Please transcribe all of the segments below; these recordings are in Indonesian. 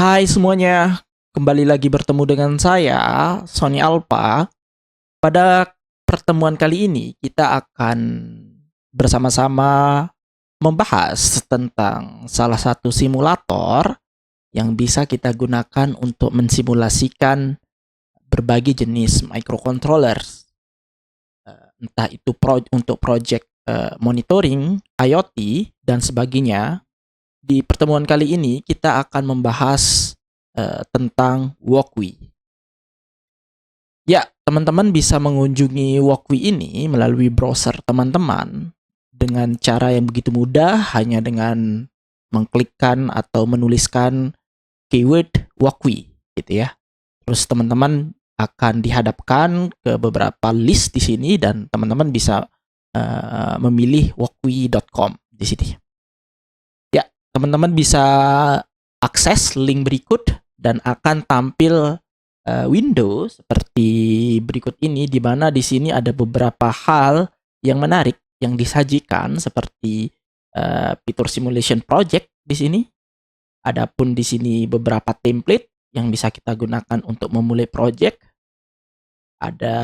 Hai semuanya, kembali lagi bertemu dengan saya, Sony Alpha. Pada pertemuan kali ini, kita akan bersama-sama membahas tentang salah satu simulator yang bisa kita gunakan untuk mensimulasikan berbagai jenis microcontrollers. Entah itu untuk project monitoring, IoT, dan sebagainya. Di pertemuan kali ini, kita akan membahas tentang Walkwi. Ya, teman-teman bisa mengunjungi Walkwi ini melalui browser teman-teman dengan cara yang begitu mudah, hanya dengan mengklikkan atau menuliskan keyword Walkwi gitu ya. Terus teman-teman akan dihadapkan ke beberapa list di sini dan teman-teman bisa memilih walkwi.com di sini. Ya, teman-teman bisa akses link berikut dan akan tampil window seperti berikut ini, di mana di sini ada beberapa hal yang menarik yang disajikan seperti fitur simulation project di sini. Adapun di sini beberapa template yang bisa kita gunakan untuk memulai project. Ada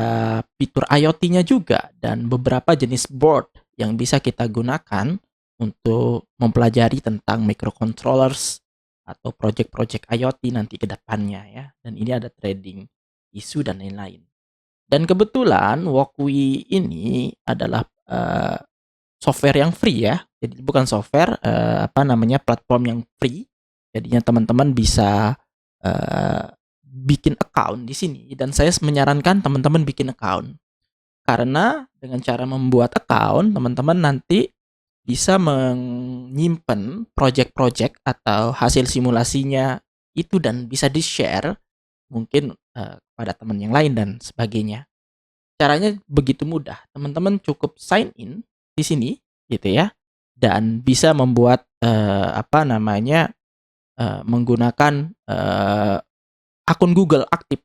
fitur IoT-nya juga dan beberapa jenis board yang bisa kita gunakan untuk mempelajari tentang microcontrollers atau project-project IoT nanti ke depannya ya. Dan ini ada trading isu dan lain-lain. Dan kebetulan Walkwi ini adalah software yang free ya. Jadi bukan software platform yang free. Jadinya teman-teman bisa bikin account di sini dan saya menyarankan teman-teman bikin account. Karena dengan cara membuat account, teman-teman nanti bisa menyimpan project-project atau hasil simulasinya itu dan bisa di-share mungkin pada teman yang lain dan sebagainya. Caranya begitu mudah. Teman-teman cukup sign in di sini gitu ya dan bisa membuat menggunakan akun Google aktif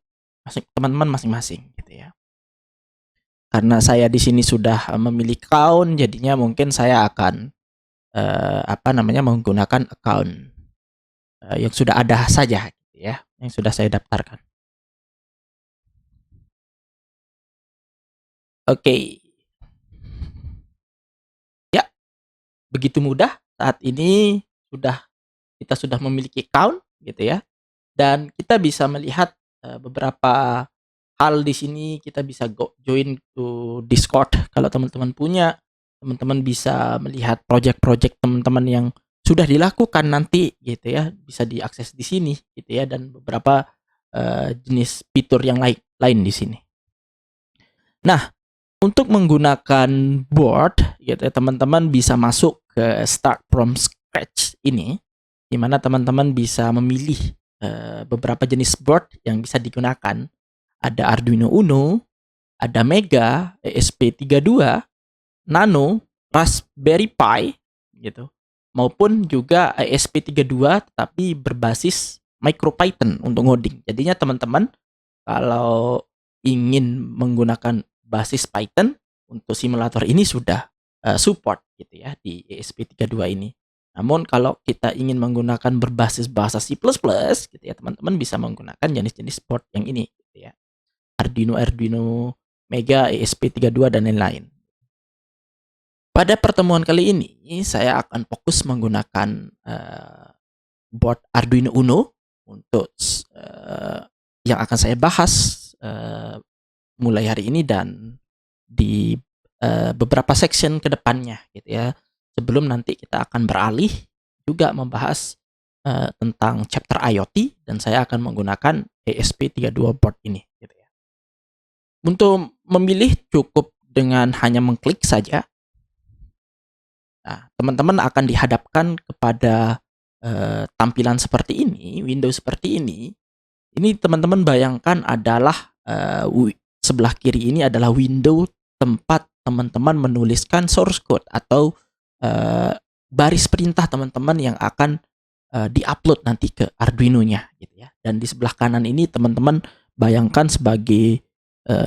teman-teman masing-masing gitu ya. Karena saya di sini sudah memiliki account, jadinya mungkin saya akan menggunakan account yang sudah ada saja gitu ya, yang sudah saya daftarkan. Oke. Ya, begitu mudah. Saat ini kita sudah memiliki account gitu ya. Dan kita bisa melihat beberapa hal di sini. Kita bisa join to Discord kalau teman-teman punya. Teman-teman bisa melihat project-project teman-teman yang sudah dilakukan nanti gitu ya, bisa diakses di sini gitu ya, dan beberapa jenis fitur yang lain di sini. Nah, untuk menggunakan board gitu ya, teman-teman bisa masuk ke Start from Scratch ini, di mana teman-teman bisa memilih beberapa jenis board yang bisa digunakan. Ada Arduino Uno, ada Mega, ESP32, Nano, Raspberry Pi gitu. Maupun juga ESP32 tetapi berbasis MicroPython untuk ngoding. Jadinya teman-teman kalau ingin menggunakan basis Python untuk simulator ini sudah support gitu ya di ESP32 ini. Namun kalau kita ingin menggunakan berbasis bahasa C++ gitu ya, teman-teman bisa menggunakan jenis-jenis board yang ini gitu ya. Arduino, Mega, ESP32 dan lain-lain. Pada pertemuan kali ini saya akan fokus menggunakan board Arduino Uno untuk yang akan saya bahas mulai hari ini dan di beberapa section ke depannya gitu ya. Sebelum nanti kita akan beralih juga membahas tentang chapter IoT dan saya akan menggunakan ESP32 board ini gitu ya. Untuk memilih cukup dengan hanya mengklik saja. Nah, teman-teman akan dihadapkan kepada tampilan seperti ini, window seperti ini. Ini teman-teman bayangkan adalah sebelah kiri ini adalah window tempat teman-teman menuliskan source code atau baris perintah teman-teman yang akan di-upload nanti ke Arduino-nya gitu ya. Dan di sebelah kanan ini teman-teman bayangkan sebagai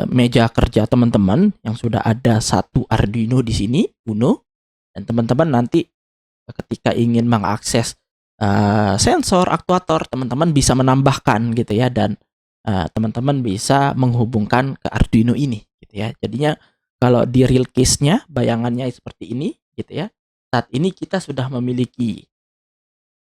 meja kerja teman-teman yang sudah ada satu Arduino di sini, Uno, dan teman-teman nanti ketika ingin mengakses sensor, aktuator, teman-teman bisa menambahkan gitu ya, dan teman-teman bisa menghubungkan ke Arduino ini gitu ya. Jadinya kalau di real case-nya bayangannya seperti ini gitu ya. Saat ini kita sudah memiliki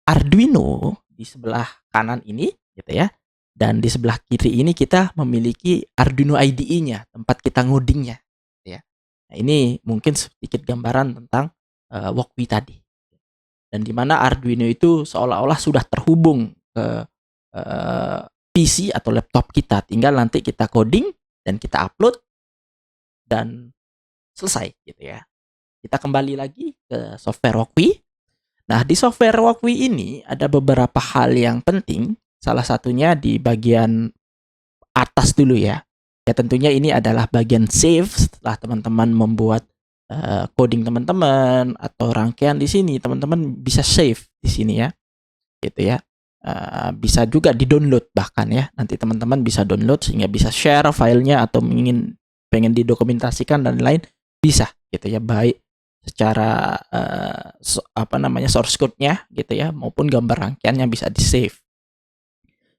Arduino di sebelah kanan ini gitu ya. Dan di sebelah kiri ini kita memiliki Arduino IDE-nya, tempat kita ngodingnya gitu ya. Nah, ini mungkin sedikit gambaran tentang Walkbee tadi. Dan di mana Arduino itu seolah-olah sudah terhubung ke PC atau laptop kita, tinggal nanti kita coding dan kita upload dan selesai gitu ya. Kita kembali lagi ke software Walkbee. Nah, di software Walkbee ini ada beberapa hal yang penting. Salah satunya di bagian atas dulu ya. Ya tentunya ini adalah bagian save setelah teman-teman membuat coding teman-teman atau rangkaian di sini, teman-teman bisa save di sini ya. Gitu ya. Bisa juga di-download bahkan ya. Nanti teman-teman bisa download sehingga bisa share filenya atau pengen didokumentasikan dan lain bisa gitu ya, baik secara source code-nya gitu ya maupun gambar rangkaiannya bisa di-save.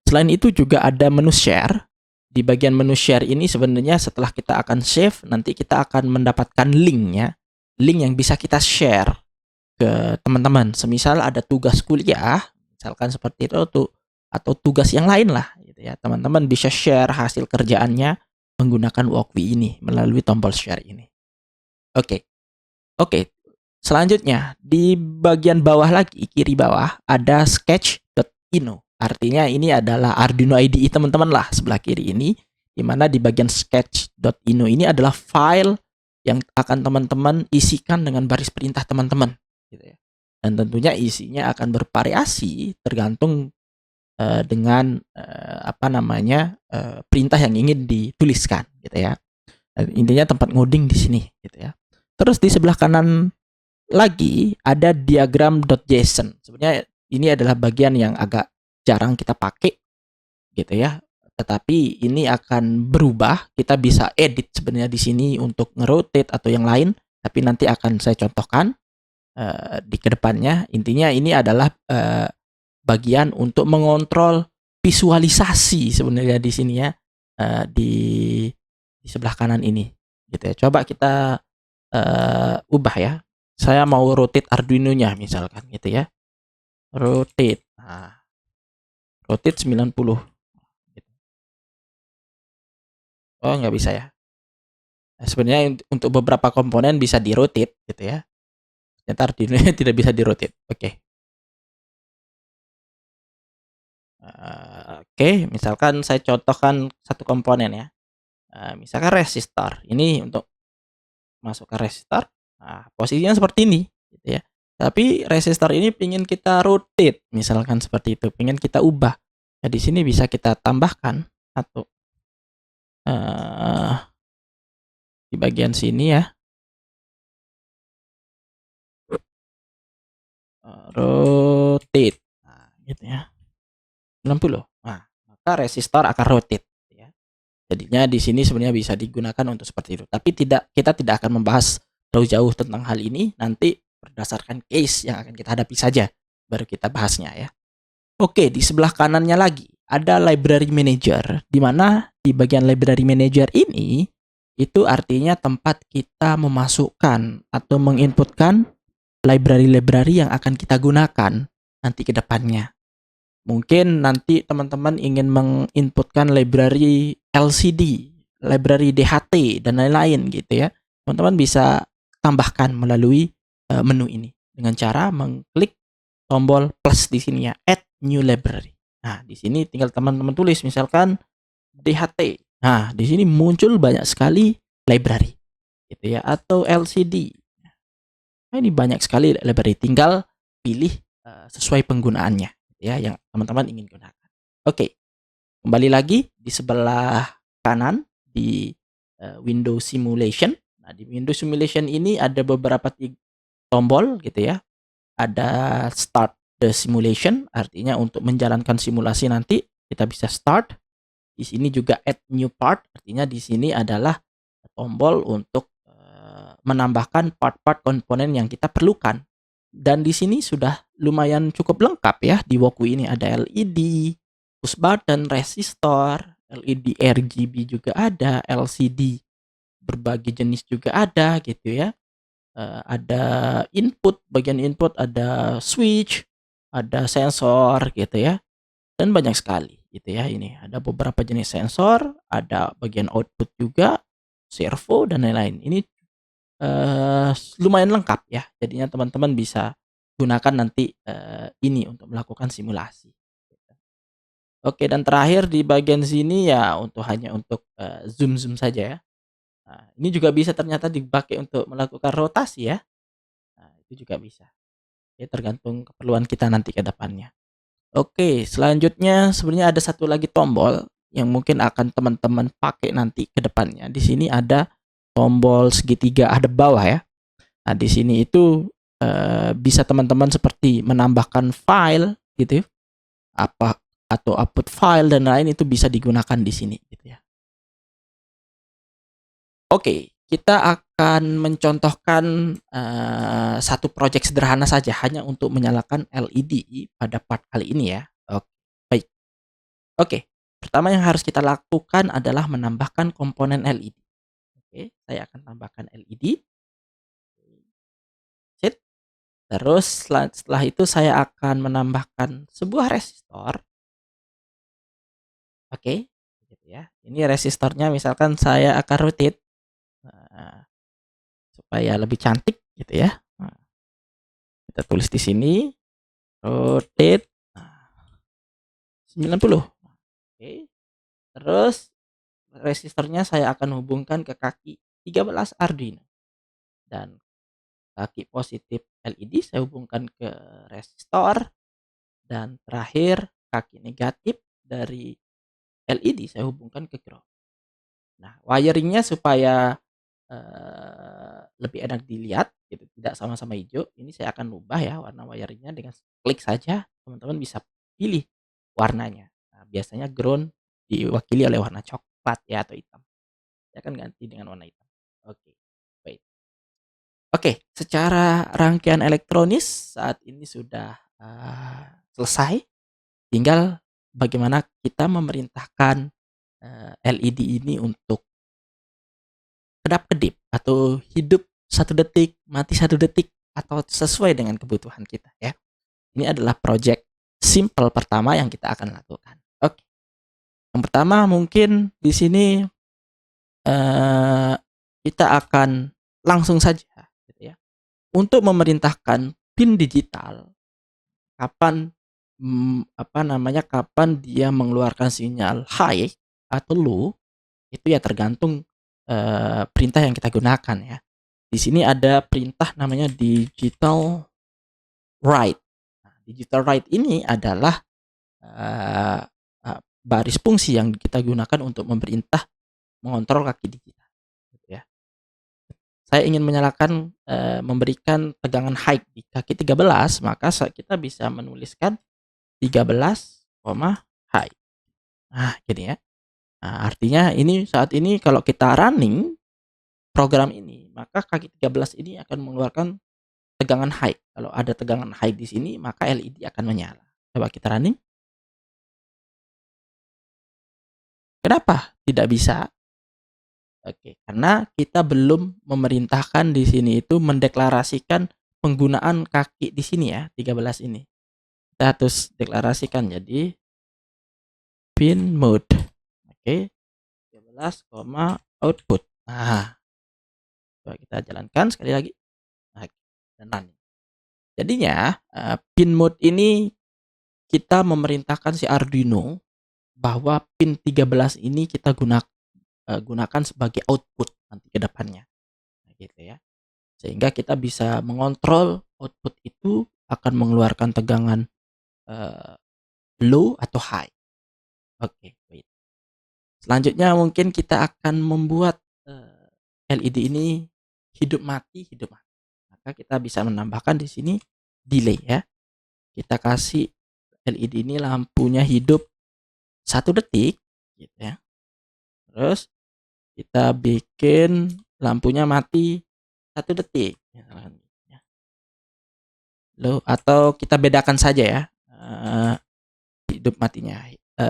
Selain itu juga ada menu share. Di bagian menu share ini sebenarnya setelah kita akan save, nanti kita akan mendapatkan linknya, link yang bisa kita share ke teman-teman. Semisal ada tugas kuliah, misalkan seperti itu tuh, atau tugas yang lain lah gitu ya. Teman-teman bisa share hasil kerjaannya menggunakan Walkbee ini melalui tombol share ini. Oke. Oke. Selanjutnya di bagian bawah lagi, kiri bawah ada sketch.ino. Artinya ini adalah Arduino IDE teman-teman lah sebelah kiri ini, di mana di bagian sketch.ino ini adalah file yang akan teman-teman isikan dengan baris perintah teman-teman gitu ya. Dan tentunya isinya akan bervariasi tergantung dengan perintah yang ingin dituliskan gitu ya. Dan intinya tempat ngoding di sini gitu ya. Terus di sebelah kanan lagi ada diagram.json. Sebenarnya ini adalah bagian yang agak jarang kita pakai gitu ya. Tetapi ini akan berubah. Kita bisa edit sebenarnya di sini untuk ngerotate atau yang lain. Tapi nanti akan saya contohkan di kedepannya. Intinya ini adalah bagian untuk mengontrol visualisasi sebenarnya di sini ya, di sebelah kanan ini gitu ya. Coba kita ubah ya. Saya mau rotate Arduino-nya misalkan gitu ya. Rotate. Nah, rotate 90. Oh, nggak bisa ya. Nah, sebenarnya untuk beberapa komponen bisa di-rotate gitu ya. Ternyata Arduino-nya tidak bisa di-rotate. Oke. Oke, misalkan saya contohkan satu komponen ya. Misalkan resistor. Ini untuk masuk ke resistor. Nah, posisinya seperti ini gitu ya. Tapi resistor ini ingin kita rotate, misalkan seperti itu, ingin kita ubah. Nah, di sini bisa kita tambahkan atau di bagian sini ya. Rotate. Nah, gitu ya. 90. Nah, maka resistor akan rotate ya. Jadinya di sini sebenarnya bisa digunakan untuk seperti itu. Tapi kita tidak akan membahas terlalu jauh tentang hal ini, nanti berdasarkan case yang akan kita hadapi saja baru kita bahasnya ya. Oke, di sebelah kanannya lagi ada library manager, di mana di bagian library manager ini itu artinya tempat kita memasukkan atau menginputkan library-library yang akan kita gunakan nanti ke depannya. Mungkin nanti teman-teman ingin menginputkan library LCD, library DHT, dan lain-lain gitu ya. Teman-teman bisa tambahkan melalui menu ini dengan cara mengklik tombol plus di sini ya, add new library. Nah, di sini tinggal teman-teman tulis misalkan DHT. Nah, di sini muncul banyak sekali library gitu ya, atau LCD. Nah, ini banyak sekali library, tinggal pilih sesuai penggunaannya ya yang teman-teman ingin gunakan. Oke. Kembali lagi di sebelah kanan di Windows Simulation. Nah, di Windows Simulation ini ada beberapa tombol gitu ya. Ada start the simulation, artinya untuk menjalankan simulasi nanti kita bisa start. Di sini juga add new part, artinya di sini adalah tombol untuk menambahkan part-part komponen yang kita perlukan Dan di sini sudah lumayan cukup lengkap ya, di Woku ini ada LED, push button, resistor, LED RGB juga ada, LCD berbagai jenis juga ada gitu ya. Ada input, bagian input ada switch, ada sensor gitu ya, dan banyak sekali gitu ya ini. Ada beberapa jenis sensor, ada bagian output juga, servo dan lain-lain. Ini lumayan lengkap ya, jadinya teman-teman bisa gunakan nanti, ini untuk melakukan simulasi. Oke, dan terakhir di bagian sini ya hanya untuk, zoom-zoom saja ya. Nah, ini juga bisa ternyata dipakai untuk melakukan rotasi ya. Nah, itu juga bisa. Ya tergantung keperluan kita nanti ke depannya. Oke, selanjutnya sebenarnya ada satu lagi tombol yang mungkin akan teman-teman pakai nanti ke depannya. Di sini ada tombol segitiga ada bawah ya. Nah, di sini itu, bisa teman-teman seperti menambahkan file gitu ya, apa atau upload file dan lain itu bisa digunakan di sini gitu ya. Oke, kita akan mencontohkan, satu project sederhana saja hanya untuk menyalakan LED pada part kali ini ya. Baik. Oke, pertama yang harus kita lakukan adalah menambahkan komponen LED. Oke, saya akan tambahkan LED. Sip. Terus setelah itu saya akan menambahkan sebuah resistor, oke, gitu ya. Ini resistornya misalkan saya akan rotate, nah, supaya lebih cantik gitu ya. Nah, kita tulis di sini rotate, nah, 90. Oke, terus resistornya saya akan hubungkan ke kaki 13 Arduino dan kaki positif LED saya hubungkan ke resistor dan terakhir kaki negatif dari LED saya hubungkan ke ground. Nah, wiring supaya, lebih enak dilihat gitu, tidak sama-sama hijau, ini saya akan ubah ya warna wiring dengan klik saja teman-teman bisa pilih warnanya. Nah, biasanya ground diwakili oleh warna coklat ya atau hitam. Saya akan ganti dengan warna hitam. Oke, baik. Oke, secara rangkaian elektronis saat ini sudah, selesai, tinggal bagaimana kita memerintahkan, LED ini untuk kedap-kedip atau hidup 1 detik, mati 1 detik, atau sesuai dengan kebutuhan kita ya. Ini adalah project simple pertama yang kita akan lakukan. Oke, yang pertama mungkin di sini, eee, kita akan langsung saja gitu ya, untuk memerintahkan pin digital kapan, kapan dia mengeluarkan sinyal high atau low, itu ya tergantung, perintah yang kita gunakan ya. Di sini ada perintah namanya digital write. Nah, digital write ini adalah, eee eee, baris fungsi yang kita gunakan untuk memerintah mengontrol kaki digital, gitu ya. Saya ingin menyalakan, memberikan tegangan high di kaki 13, maka kita bisa menuliskan 13, high. Nah, gini ya. Nah, artinya ini saat ini kalau kita running program ini, maka kaki 13 ini akan mengeluarkan tegangan high. Kalau ada tegangan high di sini, maka LED akan menyala. Coba kita running. Kenapa tidak bisa? Oke, karena kita belum memerintahkan di sini itu mendeklarasikan penggunaan kaki di sini ya, 13 ini. Kita harus deklarasikan jadi pin mode. Oke, 13, output. Nah, coba kita jalankan sekali lagi. Nah, dan running. Jadinya, pin mode ini kita memerintahkan si Arduino bahwa pin 13 ini kita gunakan sebagai output nanti ke depannya, nah gitu ya. Sehingga kita bisa mengontrol output itu akan mengeluarkan tegangan, eee, low atau high. Oke, baik. Selanjutnya mungkin kita akan membuat, LED ini hidup mati hidup mati. Maka kita bisa menambahkan di sini delay ya. Kita kasih LED ini lampunya hidup 1 detik gitu ya. Terus kita bikin lampunya mati 1 detik misalkan gitu ya. atau kita bedakan saja ya, hidup matinya.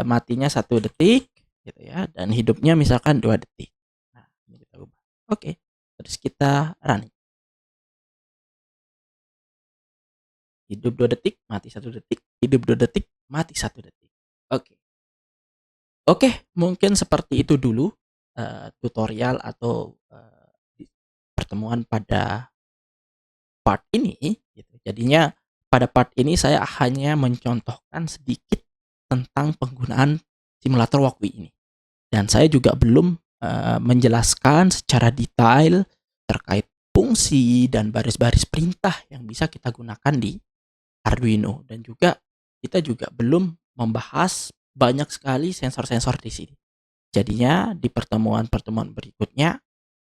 Matinya 1 detik gitu ya, dan hidupnya misalkan 2 detik. Nah, ini kita ubah. Oke, terus kita running. Hidup 2 detik, mati 1 detik, hidup 2 detik, mati 1 detik. Oke. Oke, mungkin seperti itu dulu, tutorial atau, pertemuan pada part ini gitu. Jadinya pada part ini saya hanya mencontohkan sedikit tentang penggunaan simulator Walkwie ini. Dan saya juga belum, menjelaskan secara detail terkait fungsi dan baris-baris perintah yang bisa kita gunakan di Arduino, dan juga kita juga belum membahas banyak sekali sensor-sensor di sini. Jadinya di pertemuan-pertemuan berikutnya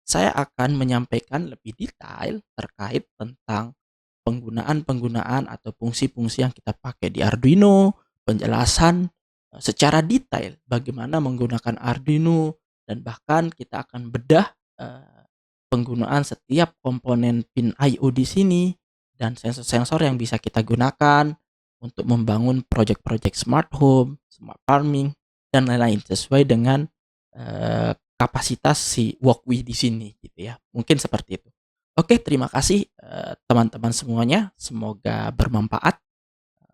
saya akan menyampaikan lebih detail terkait tentang penggunaan-penggunaan atau fungsi-fungsi yang kita pakai di Arduino, penjelasan secara detail bagaimana menggunakan Arduino, dan bahkan kita akan bedah penggunaan setiap komponen pin I/O di sini dan sensor-sensor yang bisa kita gunakan untuk membangun proyek-proyek smart home, smart farming, dan lain-lain sesuai dengan kapasitas si Walkwie di sini gitu ya. Mungkin seperti itu. Oke, terima kasih teman-teman semuanya. Semoga bermanfaat.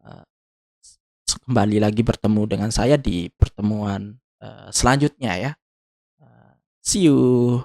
Eh, Kembali lagi bertemu dengan saya di pertemuan selanjutnya ya. See you.